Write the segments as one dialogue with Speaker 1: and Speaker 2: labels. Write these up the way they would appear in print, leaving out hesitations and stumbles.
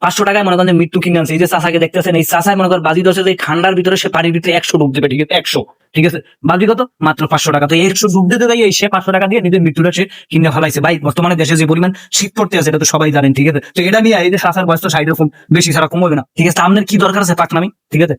Speaker 1: 500 টাকায় মনে করেন মৃত্যু কিনে আনছে। এই যে চাচাকে দেখতেছেন, এই চাচায় মনে করেন বাজি ধরছে যে ঠান্ডার ভিতরে সে পানির ভিতরে 100 ডুব দেবে, ঠিক আছে 100, ঠিক আছে বাজি কত মাত্র 500 টাকা। তো 100 ডুব দিতে যাই সে 500 টাকা দিয়ে নিজের মৃত্যুটা সে কিনে ফেলাইছে। ভাই বর্তমানে দেশে যে পরিমাণ শীত পড়তে আছে এটা তো সবাই জানেন, ঠিক আছে। তো এটা নিয়ে এই যে চাচার বয়স তো 60 এরকম বেশি ছাড়া কমবে না, ঠিক আছে। আপনার কি দরকার আছে পাকনামি, ঠিক আছে।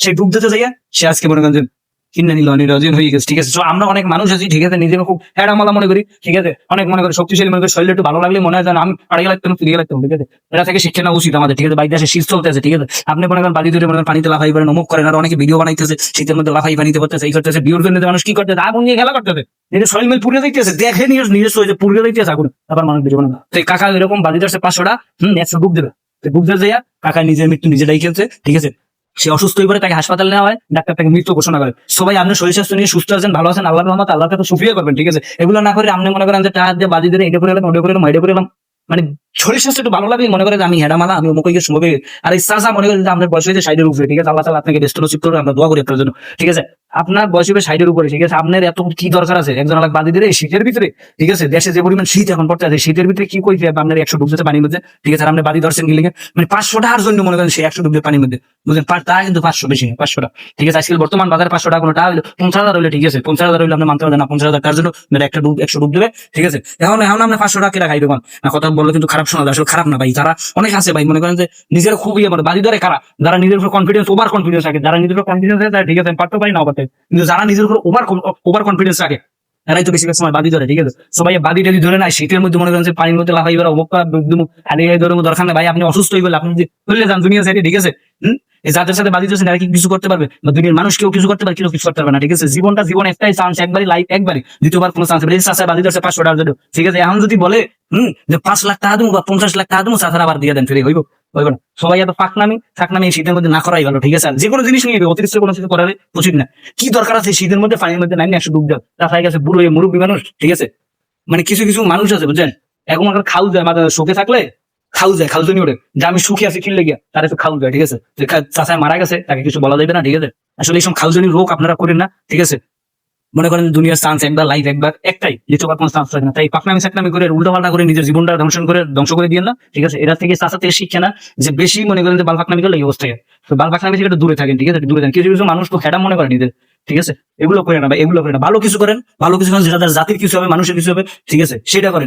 Speaker 1: সে ডুব দিতে যাইয়া সে আজকে মনে করেন কিনে নিল, নিরোজন হয়ে গেছে, ঠিক আছে। তো আমরা অনেক মানুষ আছি, ঠিক আছে, নিজেকে খুব হেডামালা মনে করি, ঠিক আছে, অনেক মনে করি শক্তিশালী মনে করি, শরীরে একটু ভালো লাগলে মনে হয় যেন আমি আড়াই লাগতাম ফিরিয়ে লাগতাম, ঠিক আছে। এটা থেকে শিক্ষা নেওয়া উচিত আমাদের, ঠিক আছে। বাইরে দেশে শীত চলতে আছে, ঠিক আছে। আপনি মনে করেন বাড়ি ধরে মনে করেন পানিতে লাফাই পারেন, অমুক করেন, আর অনেকে ভিডিও বানাইতেছে শীতের মধ্যে লাফাই পানিতে করতেছে, এই করতেছে। বিউর জন্য মানুষ কি করতেছে, আগুন নিয়ে খেলা করতেছে, নিজের শরীর মিল পুড়ে যাইতেছে, দেখে নিজস্ব পুড়ে যাইতেছে আগুন, আবার মানুষ ভিডিও বানাবে। তো এই কাকা এরকম বাড়ি ধরছে 500 টাকা, 100 ডুব দেবে, ডুব দিয়ে যাইয়া কাকা নিজের মৃত্যু নিজেরাই খেলছে, ঠিক আছে। সে অসুস্থ হয়ে পড়ে, তাকে হাসপাতালে নেওয়া হয়, ডাক্তার তাকে মৃত্যু ঘোষণা করে। সবাই আপনার শরীর স্বাস্থ্য নিয়ে সুস্থ আছেন, ভালো আছেন, আল্লাহর রহমতে আল্লাহর কাছে শুকরিয়া করবেন, ঠিক আছে। এগুলো না করে আপনি মনে করেন যে টাকা দিয়ে বাজি ধরে এটা করে এলাম, ওটা করে এলাম, এটা করে এলাম, মানে শরীর স্বাস্থ্য একটু ভালো লাগবে মনে করেন আমি হেডামালা, আমি অমুক শুনবে। আর এই চাচা মনে করেন যে আপনার বয়স হয়েছে 60 এর উপরে, ঠিক আছে, আল্লাহ তাআলা আপনাকে বেস্ট নসিব করবে, আমরা দোয়া করি আপনার জন্য, ঠিক আছে। আপনার বয়স হবে 60 এর উপরে, ঠিক আছে। আপনার এত কি দরকার আছে একজন আলাদা বাজি ধরে শীতের ভিতরে, ঠিক আছে। দেশে যে পরিমাণ শীত এখন পড়তে আছে, শীতের ভিতরে কি কইছে আপনার 100 ডুব দিতে পানির মধ্যে, ঠিক আছে। আর আপনি বাজি ধরছেন গিলে মানে 500 টাকার জন্য মনে করেন সে 100 ডুব দিয়ে পানির মধ্যে, বুঝলেন, তা কিন্তু 500 বেশি না, 500 টাকা, ঠিক আছে। আজকাল বর্তমান বাজারে 500 টাকা কোনো টাকা হইলো 50,000 হইলে, ঠিক আছে, 50,000 হইলে আপনি মানতে পারবেন না 50,000 টাকার জন্য একটা ডুব 100 ডুব দেবে, ঠিক আছে। এখন আপনি 500 টাকা কিনা খাইবে না, কথা বললে কিন্তু খারাপ শোনা যায়, আসলে খারাপ না ভাই। যারা অনেক আছে ভাই মনে করেন যে নিজের খুব ইয়ে বাজি ধরে কারা, যারা নিজের উপর কনফিডেন্স ওভার কনফিডেন্স রাখে, যারা নিজের উপর কনফিডেন্স আছে, ঠিক আছে, পারতে পারি না পারতে, কিন্তু যারা নিজের উপর ওভার কনফিডেন্স রাখে এরাই তো বেশিরভাগ সময় বাদি ধরে, ঠিক আছে। সবাই বাদি টাদি ধরে না, শীতের মধ্যে মনে করেন যে পানির মধ্যে লাফাই বেড়া অমুক হারিয়ে ধরে দরকার নেই ভাই। আপনি অসুস্থ হয়ে গেলে আপনি যদি চলে যান দুনিয়া সাইডে, ঠিক আছে, যাদের সাথে বাদি ধরছেন এরা কি কিছু করতে পারবে, বা দুনিয়ার মানুষ কেউ কিছু করতে পারবে, কেউ কিছু করতে পারবে না, ঠিক আছে। জীবন একটাই চান্স, একবারই লাইফ, একবারই, দ্বিতীয়বার কোনো চান্স নেই। চাষা বাদি ধরছে 500 টাকার জন্য, ঠিক আছে। এখন যদি বলে যে 5 লাখ টাকা দেবো বা 50 লাখ টাকা দেবো, চাষারা আবার দিয়ে দেন, ফিরে হইব না। সবাই এত ফাঁকনামি শীতের মধ্যে না করাই ভালো, ঠিক আছে। যে কোনো জিনিস নিয়ে অতিরিক্ত কোনো কিছু করার উচিত না। কি দরকার আছে শীতের মধ্যে পানির মধ্যে 100 ডুব দেওয়া, তাছাড়া গেছে বুড়ো মুরব্বী মানুষ, ঠিক আছে। মানে কিছু কিছু মানুষ আছে বুঝছেন, এখন আমার খাউ যায়, মানে শোকে থাকলে খাউজনি ওঠে যে আমি সুখী আছি কিনলে গিয়া তার একটু খাউ যায়, ঠিক আছে। চাচায় মারা গেছে তাকে কিছু বলা যাবে না, ঠিক আছে। আসলে এইসব খাউজনির রোগ আপনারা করেন না, ঠিক আছে। মনে করেন দুনিয়ার চান্স একবার, লাইফ একবার, একটাই, দ্বিতীয়বার কোনো চান্স থাকে না। তাই পাকনামি করে উল্টো পাল্টা করে নিজের জীবনটা ধ্বংস করে দিয়ে না, ঠিক আছে। এরা থেকে চাচা থেকে শিক্ষা না যে বেশি মনে করেন যে বাল পাকনামি করলে এই অবস্থায়, তো বাল পাকনামি থেকে একটু দূরে থাকেন, ঠিক আছে, দূরে থাকেন। কিছু কিছু মানুষ তো খেডা মনে করে নিজের, ঠিক আছে। এগুলো করে না ভাই, এগুলো করে না। ভালো কিছু করেন, যেটা জাতির কিছু হবে, মানুষের কিছু হবে, ঠিক আছে, সেটা করেন।